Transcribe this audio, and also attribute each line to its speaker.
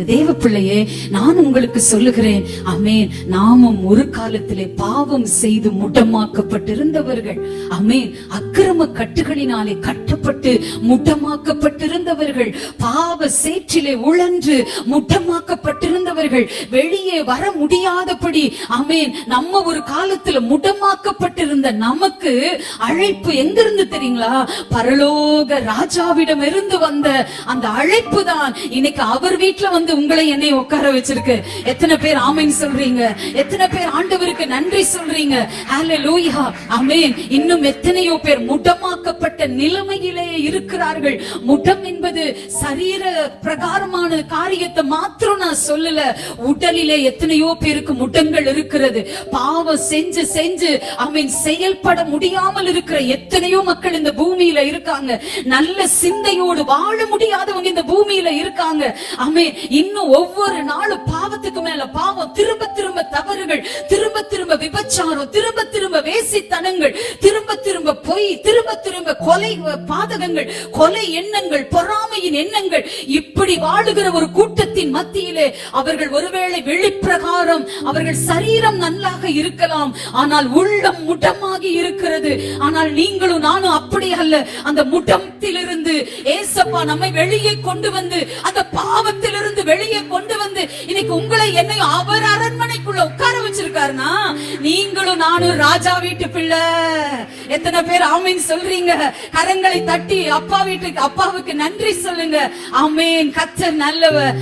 Speaker 1: இருக்கிறது. தேவ பிள்ளையே, நான் உங்களுக்கு சொல்லுகிறேன், ஆமென், நாமும் ஒரு காலத்திலே பாவம் செய்து முடமாக்கப்பட்டிருந்தவர்கள். ஆமென். அக்கிரம கட்டுகளினாலே கட்டப்பட்டு முடமாக்கப்பட்டிருந்தவர்கள், பாவ சேற்றிலே உழன்று முடமாக்கப்பட்டிருந்தவர்கள், வெளியே வர முடியாதபடி. ஆமென். நம்ம ஒரு காலத்துல முடமாக்கப்பட்டிருந்த நமக்கு அழைப்பு எங்கிருந்து தெரியுங்களா? பரலோக ராஜாவிடம் இருந்து வந்த அந்த அழைப்பு தான் இன்னைக்கு அவர் வீட்டுல வந்து உங்களை என்னை உட்கார வச்சிருக்கு. எத்தனை பேர் ஆமென் சொல்றீங்க? எத்தனை பேர் ஆண்டவருக்கு நன்றி சொல்றீங்க? ஹல்லேலூயா. ஆமென். இன்னும் எத்தனையோ பேர் முடமாக்கப்பட்ட நிலைமையிலே இருக்கிறார்கள். முடம் என்பது சரீர பிரகாரமான காரியத்தை மாத்திரம் நான் சொல்லல. உடலிலே எத்தனையோ பேருக்கு முடங்கள் இருக்கிறது. பாவம் செஞ்சு செஞ்சு ஆமென் செயல்பட முடியாமல் இருக்கிற எத்தனையோ மக்கள் இந்த பூமியில இருக்காங்க. நல்ல சிந்தையோடு வாழ முடியாதவங்க இந்த பூமியில இருக்காங்க. ஆமென். இன்னும் ஒவ்வொரு நாளும் பாவத்துக்கு மேல பாவம், திரும்ப திரும்ப தவறுகள், திரும்ப திரும்ப விபச்சாரம், திரும்ப திரும்ப வேசித்தனங்கள், திரும்ப திரும்ப பொய், திரும்ப திரும்ப கொலை பாதகங்கள், கொலை எண்ணங்கள், பொறாமையின் எண்ணங்கள், இப்படி வாழுகிற ஒரு கூட்டத்தின் மத்தியிலே அவர்கள் ஒருவேளை வெளிப்பிரகாரம் அவர்கள் சரீரம் நல்லாக இருக்கலாம், ஆனால் உள்ளம் முடமாகி இருக்கிறது. ஆனால் நீங்களும் நானும் அப்படி அல்ல. அந்த முடத்திலிருந்து ஏசப்பா நம்மை வெளியே கொண்டு வந்து, அந்த பாவத்திலிருந்து வெளியே கொண்டு வந்து இன்னைக்கு உங்களை என்னை அவர் அரண்மனைக்குள்ள உட்கார வச்சிருக்காருனா, நீங்களும் நானும் ராஜா வீட்டு பிள்ளை. எத்தனை பேர் ஆமென் சொல்றீங்க? கரங்களை தட்டி அப்பாவுக்கு நன்றி சொல்லுங்க. ஆமென். கர்த்தர் நல்லவர்.